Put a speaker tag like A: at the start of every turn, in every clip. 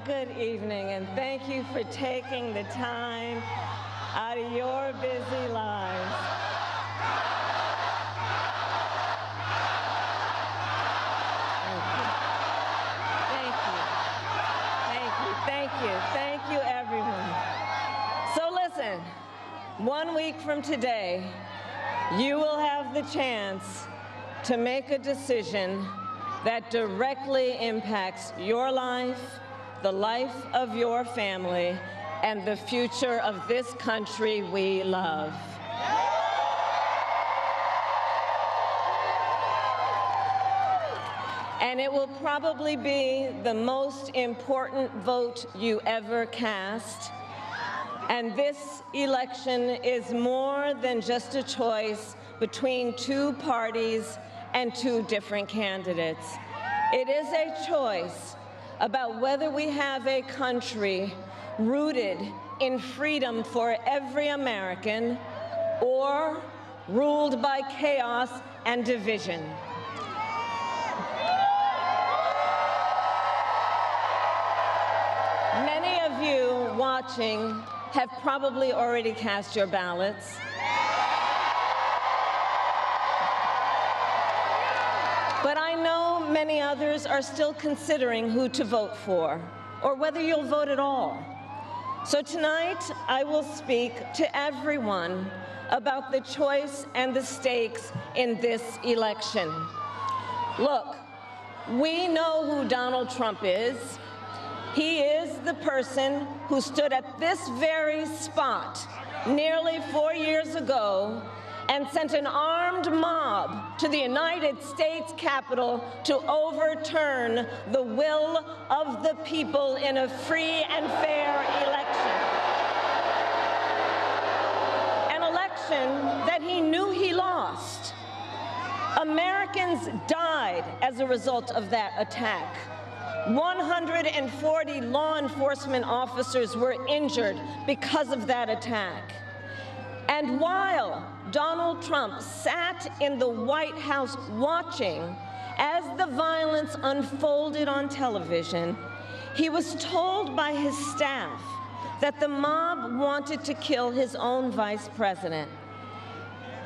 A: Good evening, and thank you for taking the time out of your busy lives. Thank you, everyone. So listen, 1 week from today, you will have the chance to make a decision that directly impacts your life, the life of your family, and the future of this country we love. And it will probably be the most important vote you ever cast. And this election is more than just a choice between two parties and two different candidates. It is a choice about whether we have a country rooted in freedom for every American or ruled by chaos and division. Many of you watching have probably already cast your ballots. But I know many others are still considering who to vote for, or whether you'll vote at all. So tonight, I will speak to everyone about the choice and the stakes in this election. Look, we know who Donald Trump is. He is the person who stood at this very spot nearly 4 years ago and sent an armed mob to the United States Capitol to overturn the will of the people in a free and fair election. An election that he knew he lost. Americans died as a result of that attack. 140 law enforcement officers were injured because of that attack. And while Donald Trump sat in the White House watching as the violence unfolded on television, he was told by his staff that the mob wanted to kill his own vice president.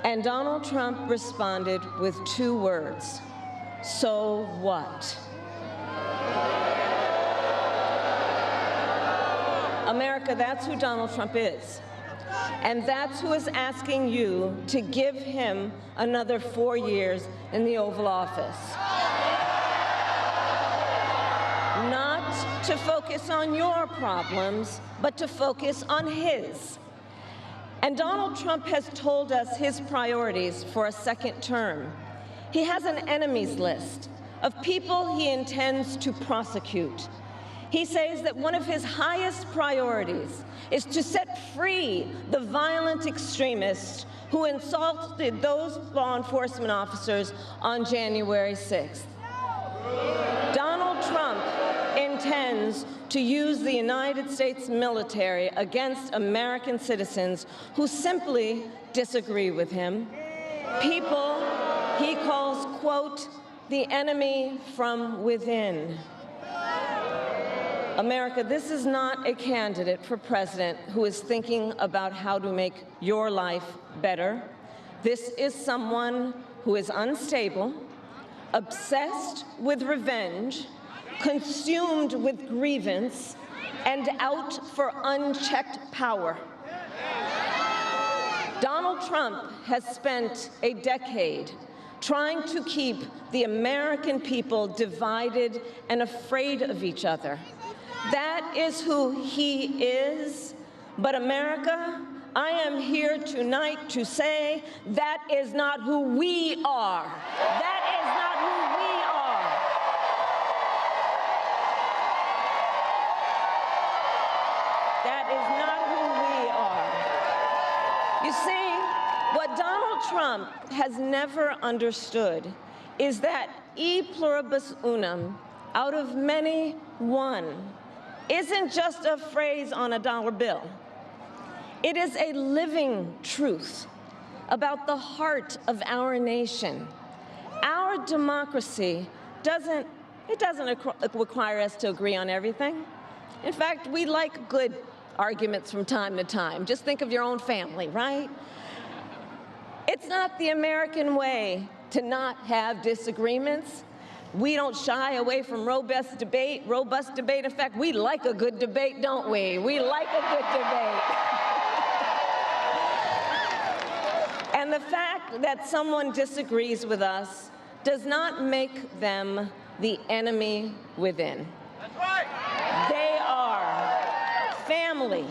A: And Donald Trump responded with 2 words: "So what?" America, that's who Donald Trump is. And that's who is asking you to give him another 4 years in the Oval Office. Not to focus on your problems, but to focus on his. And Donald Trump has told us his priorities for a second term. He has an enemies list of people he intends to prosecute. He says that one of his highest priorities is to set free the violent extremists who insulted those law enforcement officers on January 6th. Donald Trump intends to use the United States military against American citizens who simply disagree with him. People he calls, quote, the enemy from within. America, this is not a candidate for president who is thinking about how to make your life better. This is someone who is unstable, obsessed with revenge, consumed with grievance, and out for unchecked power. Donald Trump has spent a decade trying to keep the American people divided and afraid of each other. That is who he is. But America, I am here tonight to say that is not who we are. That is not who we are. That is not who we are. You see, what Donald Trump has never understood is that e pluribus unum, out of many, one, isn't just a phrase on a dollar bill. It is a living truth about the heart of our nation. Our democracy doesn't require us to agree on everything. In fact, we like good arguments from time to time. Just think of your own family, right? It's not the American way to not have disagreements. We don't shy away from robust debate. In fact, we like a good debate, don't we? We like a good debate. And the fact that someone disagrees with us does not make them the enemy within.
B: That's right.
A: They are family,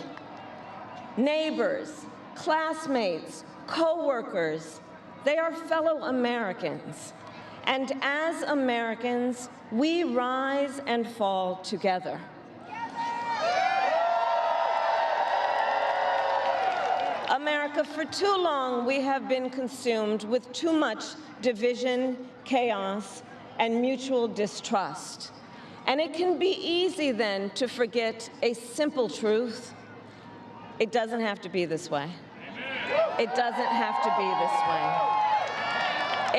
A: neighbors, classmates, co-workers. They are fellow Americans. And as Americans, we rise and fall together. America, for too long, we have been consumed with too much division, chaos, and mutual distrust. And it can be easy then to forget a simple truth. It doesn't have to be this way. It doesn't have to be this way.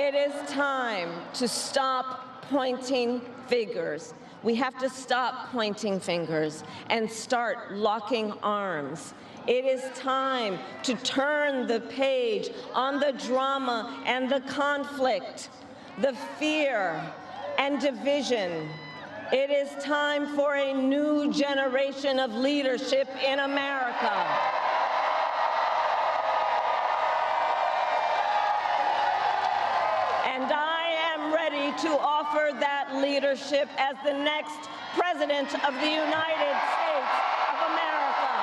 A: It is time to stop pointing fingers. We have to stop pointing fingers and start locking arms. It is time to turn the page on the drama and the conflict, the fear and division. It is time for a new generation of leadership in America. And I am ready to offer that leadership as the next President of the United States of America.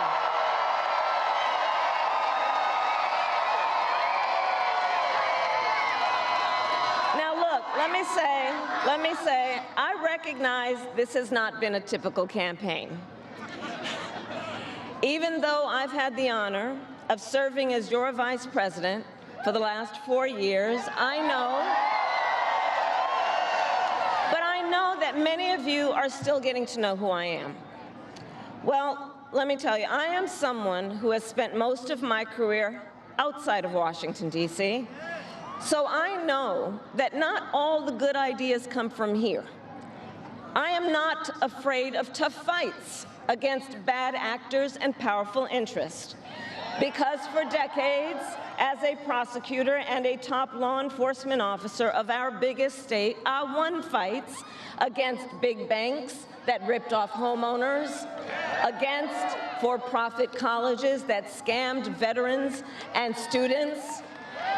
A: Now look, let me say, I recognize this has not been a typical campaign. Even though I've had the honor of serving as your Vice President for the last 4 years, I know that many of you are still getting to know who I am. Well, let me tell you, I am someone who has spent most of my career outside of Washington, D.C., so I know that not all the good ideas come from here. I am not afraid of tough fights against bad actors and powerful interests, because for decades, as a prosecutor and a top law enforcement officer of our biggest state, I won fights against big banks that ripped off homeowners, against for-profit colleges that scammed veterans and students,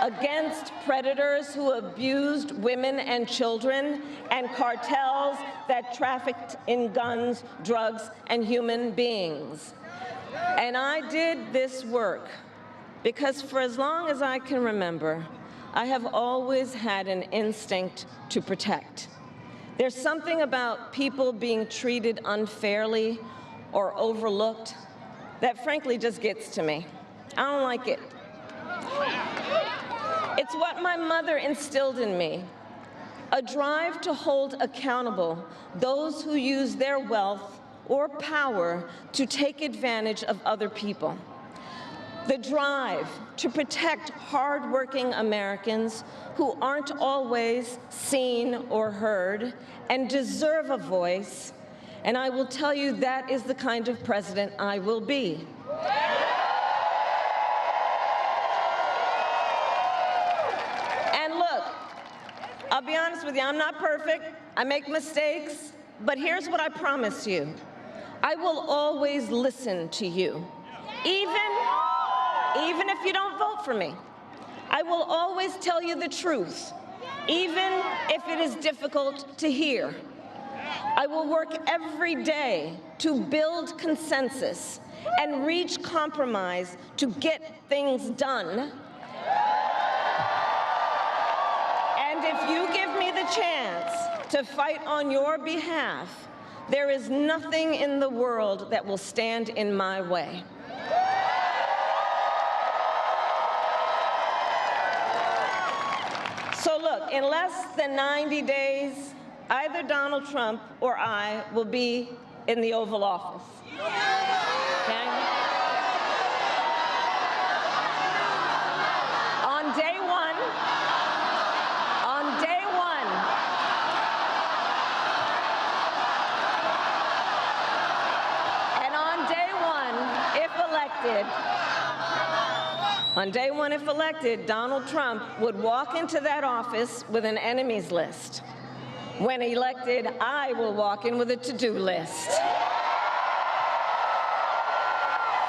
A: against predators who abused women and children, and cartels that trafficked in guns, drugs, and human beings. And I did this work because for as long as I can remember, I have always had an instinct to protect. There's something about people being treated unfairly or overlooked that frankly just gets to me. I don't like it. It's what my mother instilled in me, a drive to hold accountable those who use their wealth or power to take advantage of other people. The drive to protect hardworking Americans who aren't always seen or heard and deserve a voice, and I will tell you that is the kind of president I will be. And look, I'll be honest with you, I'm not perfect, I make mistakes, but here's what I promise you. I will always listen to you, even if you don't vote for me. I will always tell you the truth, even if it is difficult to hear. I will work every day to build consensus and reach compromise to get things done. And if you give me the chance to fight on your behalf, there is nothing in the world that will stand in my way. So look, in less than 90 days, either Donald Trump or I will be in the Oval Office. Okay? On day one, if elected, Donald Trump would walk into that office with an enemies list. When elected, I will walk in with a to-do list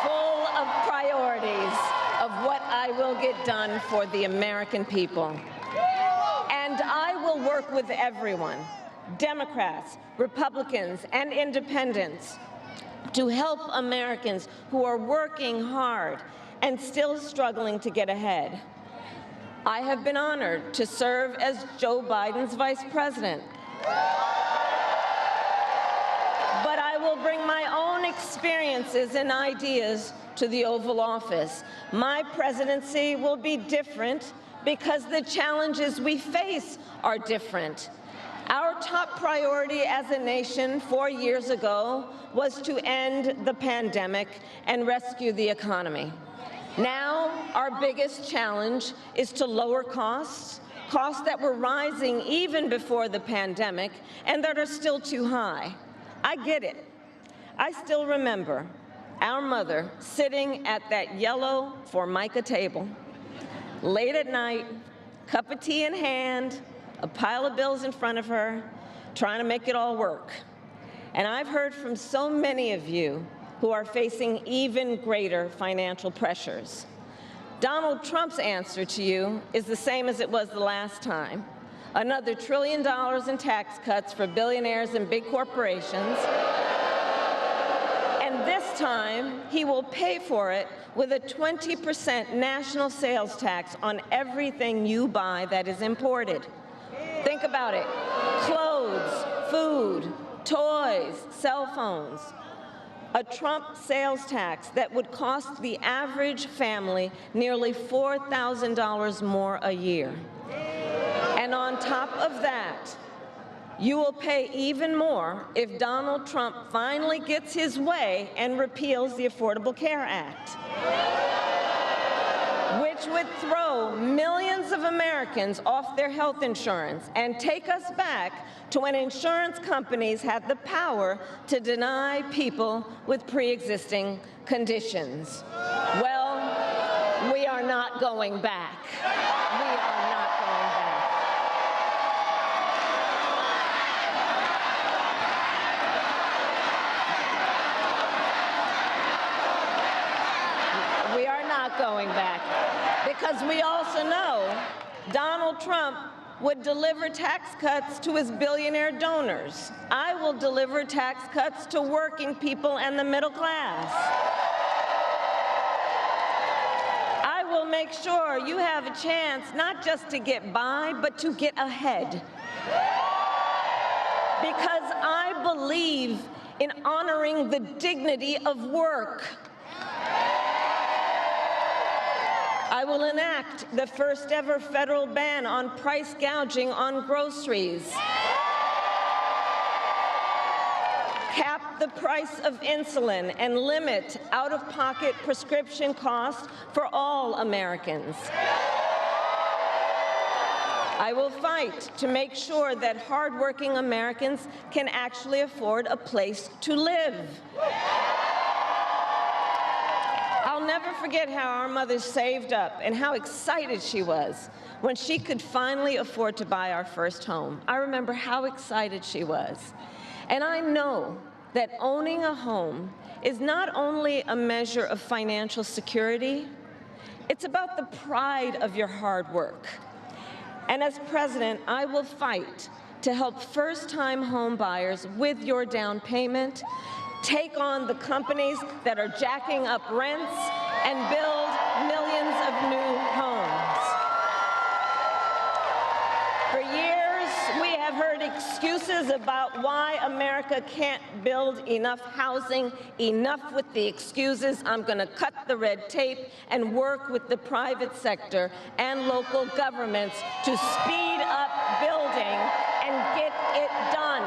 A: full of priorities of what I will get done for the American people. And I will work with everyone, Democrats, Republicans, and independents, to help Americans who are working hard and still struggling to get ahead. I have been honored to serve as Joe Biden's vice president. But I will bring my own experiences and ideas to the Oval Office. My presidency will be different because the challenges we face are different. Our top priority as a nation 4 years ago was to end the pandemic and rescue the economy. Now, our biggest challenge is to lower costs that were rising even before the pandemic and that are still too high. I get it. I still remember our mother sitting at that yellow Formica table, late at night, cup of tea in hand, a pile of bills in front of her, trying to make it all work. And I've heard from so many of you who are facing even greater financial pressures. Donald Trump's answer to you is the same as it was the last time. Another $1 trillion in tax cuts for billionaires and big corporations. And this time, he will pay for it with a 20% national sales tax on everything you buy that is imported. Think about it. Clothes, food, toys, cell phones. A Trump sales tax that would cost the average family nearly $4,000 more a year. And on top of that, you will pay even more if Donald Trump finally gets his way and repeals the Affordable Care Act, which would throw millions of Americans off their health insurance and take us back to when insurance companies had the power to deny people with pre-existing conditions. Well, we are not going back. We are not going back. We are not going back, because we also know Donald Trump would deliver tax cuts to his billionaire donors. I will deliver tax cuts to working people and the middle class. I will make sure you have a chance not just to get by, but to get ahead. Because I believe in honoring the dignity of work. I will enact the first ever federal ban on price gouging on groceries, cap the price of insulin, and limit out-of-pocket prescription costs for all Americans. I will fight to make sure that hardworking Americans can actually afford a place to live. I'll never forget how our mother saved up and how excited she was when she could finally afford to buy our first home. I remember how excited she was. And I know that owning a home is not only a measure of financial security, it's about the pride of your hard work. And as president, I will fight to help first-time home buyers with your down payment, take on the companies that are jacking up rents, and build millions of new homes. For years, we have heard excuses about why America can't build enough housing. Enough with the excuses. I'm going to cut the red tape and work with the private sector and local governments to speed up building and get it done.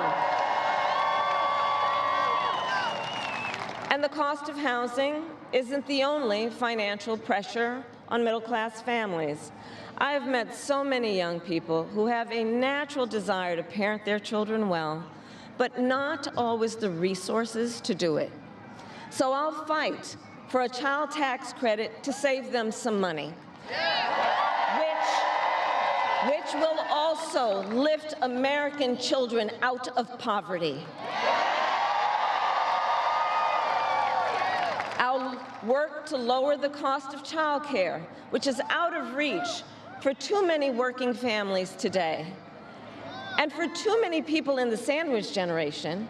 A: And the cost of housing isn't the only financial pressure on middle-class families. I have met so many young people who have a natural desire to parent their children well, but not always the resources to do it. So I'll fight for a child tax credit to save them some money, which will also lift American children out of poverty. I'll work to lower the cost of child care, which is out of reach for too many working families today. And for too many people in the sandwich generation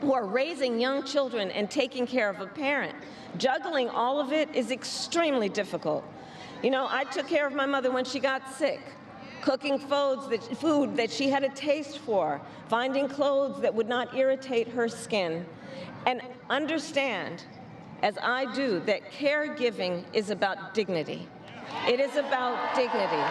A: who are raising young children and taking care of a parent, juggling all of it is extremely difficult. You know, I took care of my mother when she got sick, cooking food that she had a taste for, finding clothes that would not irritate her skin, and understand, as I do, that caregiving is about dignity. It is about dignity.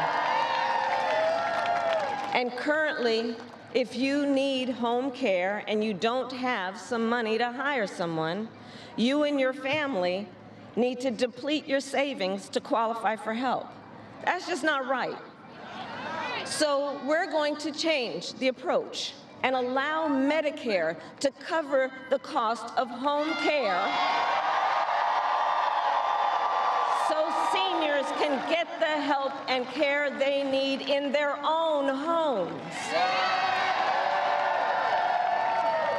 A: And currently, if you need home care and you don't have some money to hire someone, you and your family need to deplete your savings to qualify for help. That's just not right. So we're going to change the approach and allow Medicare to cover the cost of home care so seniors can get the help and care they need in their own homes.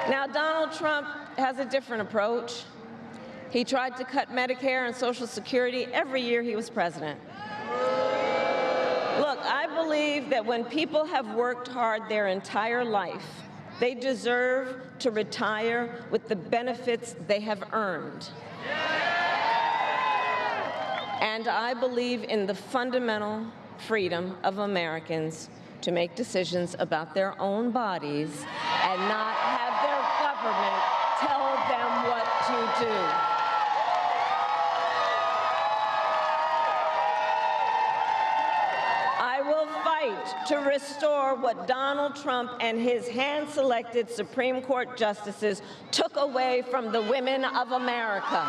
A: Now, Donald Trump has a different approach. He tried to cut Medicare and Social Security every year he was president. Look, I believe that when people have worked hard their entire life, they deserve to retire with the benefits they have earned. And I believe in the fundamental freedom of Americans to make decisions about their own bodies and not have their government tell them what to do. I will fight to restore what Donald Trump and his hand-selected Supreme Court justices took away from the women of America.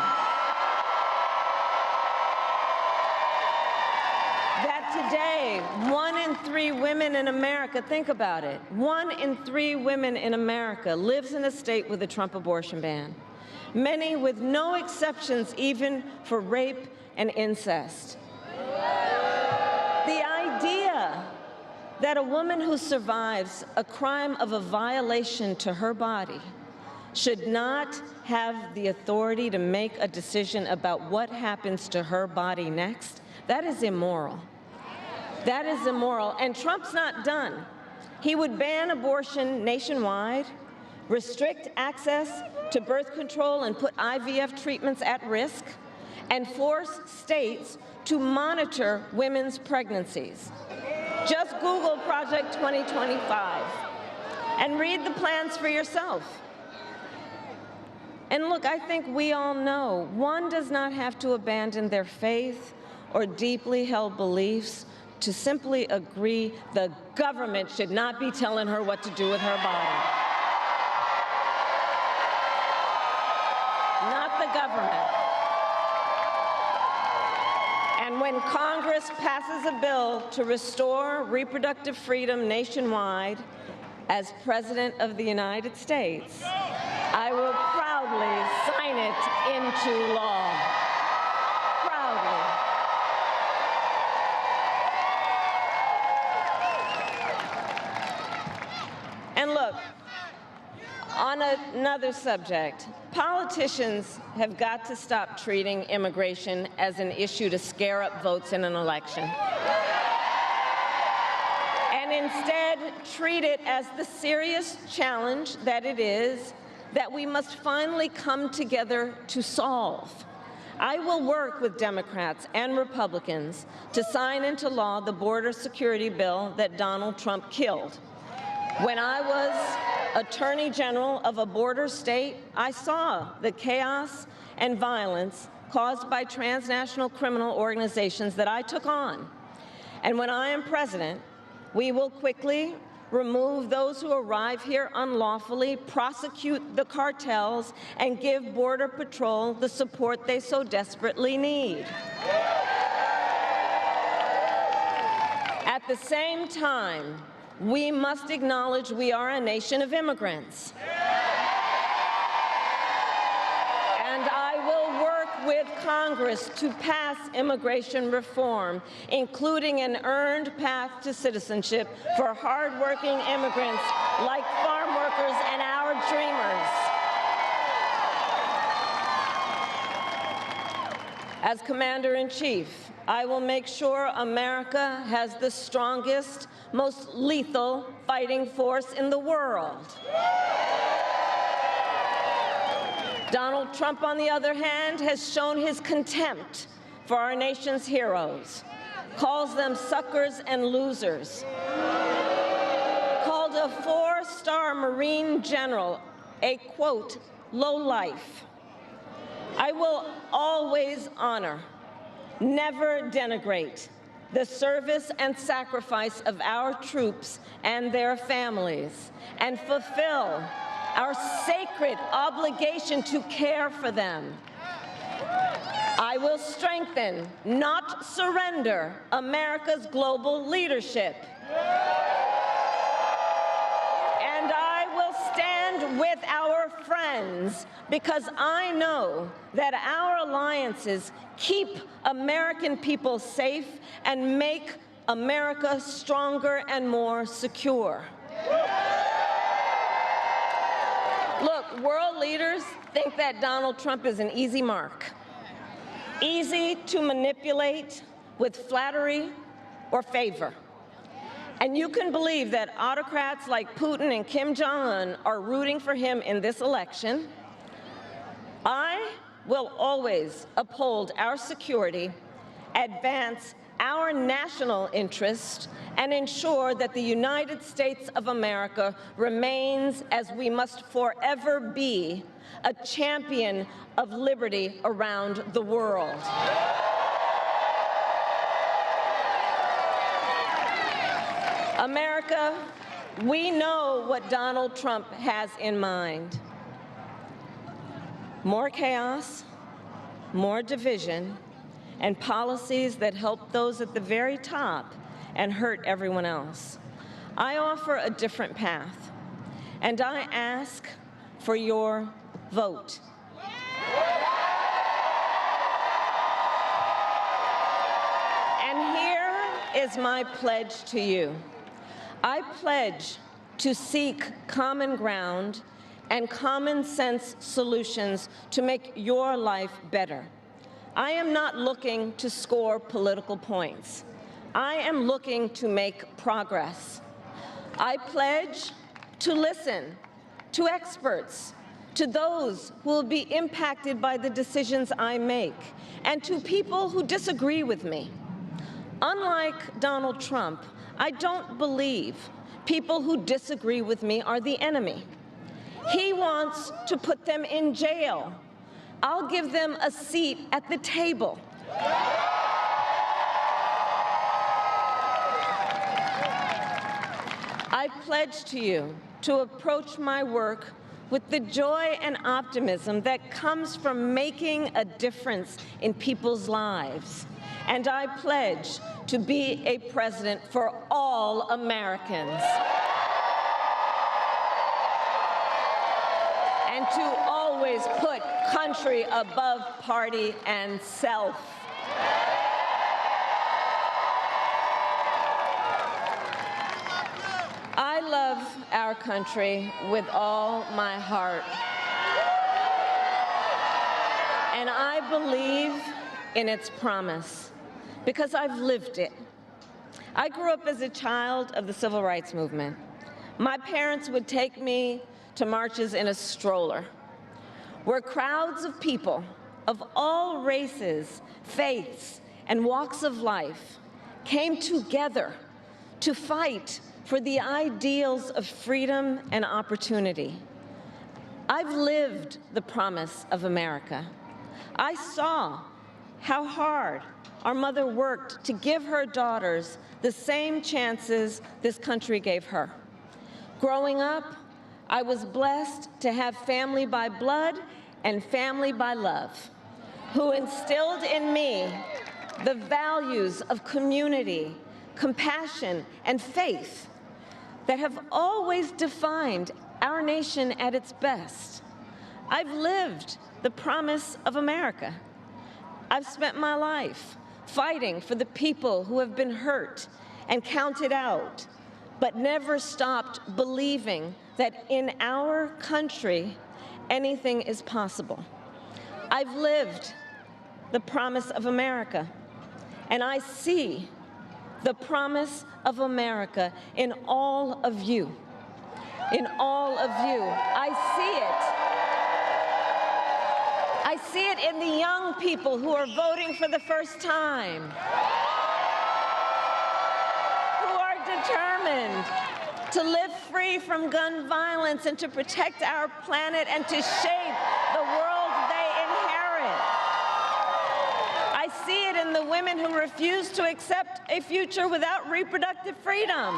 A: Today, 1 in 3 women in America, think about it, 1 in 3 women in America lives in a state with a Trump abortion ban, many with no exceptions even for rape and incest. The idea that a woman who survives a crime of a violation to her body should not have the authority to make a decision about what happens to her body next, that is immoral. That is immoral, and Trump's not done. He would ban abortion nationwide, restrict access to birth control and put IVF treatments at risk, and force states to monitor women's pregnancies. Just Google Project 2025 and read the plans for yourself. And look, I think we all know one does not have to abandon their faith or deeply held beliefs to simply agree the government should not be telling her what to do with her body. Not the government. And when Congress passes a bill to restore reproductive freedom nationwide, as President of the United States, I will proudly sign it into law. Proudly. And look, on another subject, politicians have got to stop treating immigration as an issue to scare up votes in an election, and instead treat it as the serious challenge that it is that we must finally come together to solve. I will work with Democrats and Republicans to sign into law the border security bill that Donald Trump killed. When I was Attorney General of a border state, I saw the chaos and violence caused by transnational criminal organizations that I took on. And when I am president, we will quickly remove those who arrive here unlawfully, prosecute the cartels, and give Border Patrol the support they so desperately need. At the same time, we must acknowledge we are a nation of immigrants. And I will work with Congress to pass immigration reform, including an earned path to citizenship for hardworking immigrants like farm workers and our dreamers. As Commander-in-Chief, I will make sure America has the strongest, most lethal fighting force in the world. Donald Trump, on the other hand, has shown his contempt for our nation's heroes, calls them suckers and losers, called a 4-star Marine general a, quote, lowlife. I will always honor, never denigrate, the service and sacrifice of our troops and their families, and fulfill our sacred obligation to care for them. I will strengthen, not surrender, America's global leadership. And I will stand with our friends because I know that our alliances keep American people safe and make America stronger and more secure. Look, world leaders think that Donald Trump is an easy mark, easy to manipulate with flattery or favor. And you can believe that autocrats like Putin and Kim Jong-un are rooting for him in this election. I will always uphold our security, advance our national interest, and ensure that the United States of America remains, as we must forever be, a champion of liberty around the world. America, we know what Donald Trump has in mind. More chaos, more division, and policies that help those at the very top and hurt everyone else. I offer a different path, and I ask for your vote. And here is my pledge to you. I pledge to seek common ground and common sense solutions to make your life better. I am not looking to score political points. I am looking to make progress. I pledge to listen to experts, to those who will be impacted by the decisions I make, and to people who disagree with me. Unlike Donald Trump, I don't believe people who disagree with me are the enemy. He wants to put them in jail. I'll give them a seat at the table. I pledge to you to approach my work with the joy and optimism that comes from making a difference in people's lives. And I pledge to be a president for all Americans. And to always put country above party and self. I love our country with all my heart. And I believe in its promise because I've lived it. I grew up as a child of the Civil Rights Movement. My parents would take me to marches in a stroller, where crowds of people of all races, faiths, and walks of life came together to fight for the ideals of freedom and opportunity. I've lived the promise of America. I saw how hard our mother worked to give her daughters the same chances this country gave her. Growing up, I was blessed to have family by blood and family by love, who instilled in me the values of community, compassion, and faith that have always defined our nation at its best. I've lived the promise of America. I've spent my life fighting for the people who have been hurt and counted out, but never stopped believing that in our country, anything is possible. I've lived the promise of America, and I see the promise of America in all of you. In all of you. I see it in the young people who are voting for the first time, who are determined to live free from gun violence and to protect our planet and to shape the world they inherit. I see it in the women who refuse to accept a future without reproductive freedom,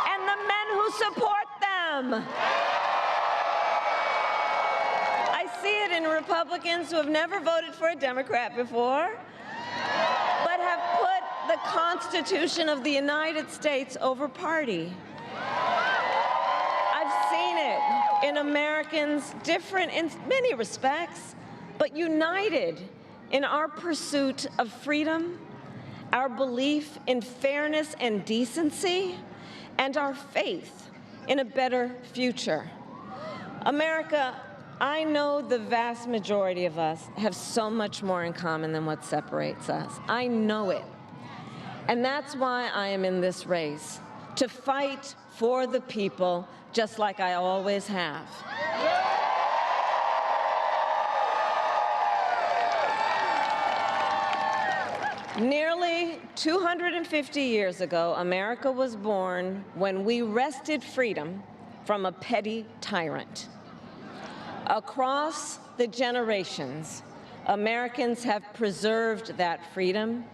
A: and the men who support them. I see it in Republicans who have never voted for a Democrat before, but have put the Constitution of the United States over party. I've seen it in Americans different in many respects, but united in our pursuit of freedom, our belief in fairness and decency, and our faith in a better future. America, I know the vast majority of us have so much more in common than what separates us. I know it. And that's why I am in this race, to fight for the people, just like I always have. Nearly 250 years ago, America was born when we wrested freedom from a petty tyrant. Across the generations, Americans have preserved that freedom,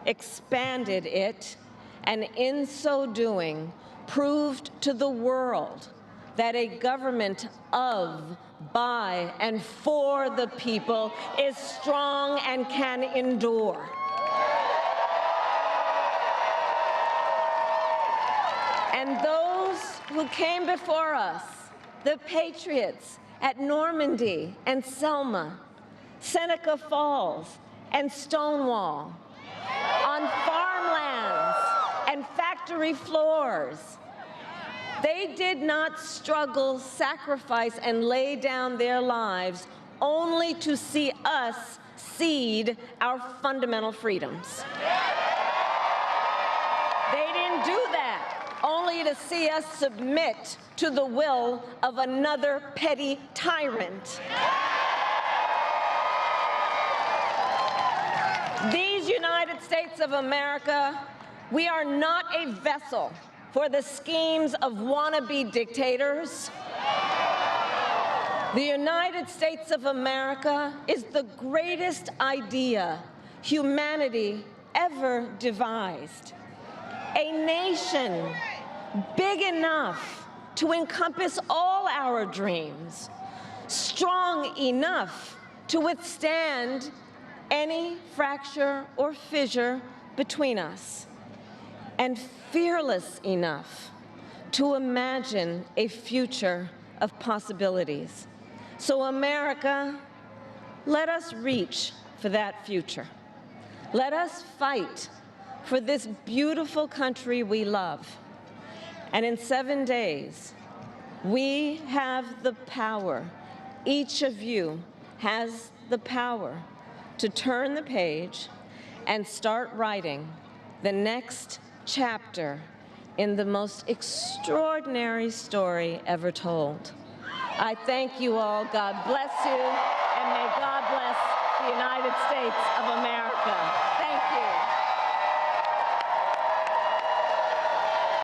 A: expanded it, and in so doing, proved to the world that a government of, by, and for the people is strong and can endure. And those who came before us, the patriots at Normandy and Selma, Seneca Falls and Stonewall, on farmlands and factory floors, they did not struggle, sacrifice, and lay down their lives only to see us cede our fundamental freedoms. They didn't do that only to see us submit to the will of another petty tyrant. These United States of America, we are not a vessel for the schemes of wannabe dictators. The United States of America is the greatest idea humanity ever devised. A nation big enough to encompass all our dreams, strong enough to withstand any fracture or fissure between us, and fearless enough to imagine a future of possibilities. So America, let us reach for that future. Let us fight for this beautiful country we love. And in 7 days, we have the power, each of you has the power to turn the page and start writing the next chapter in the most extraordinary story ever told. I thank you all. God bless you, and may God bless the United States of America. Thank you.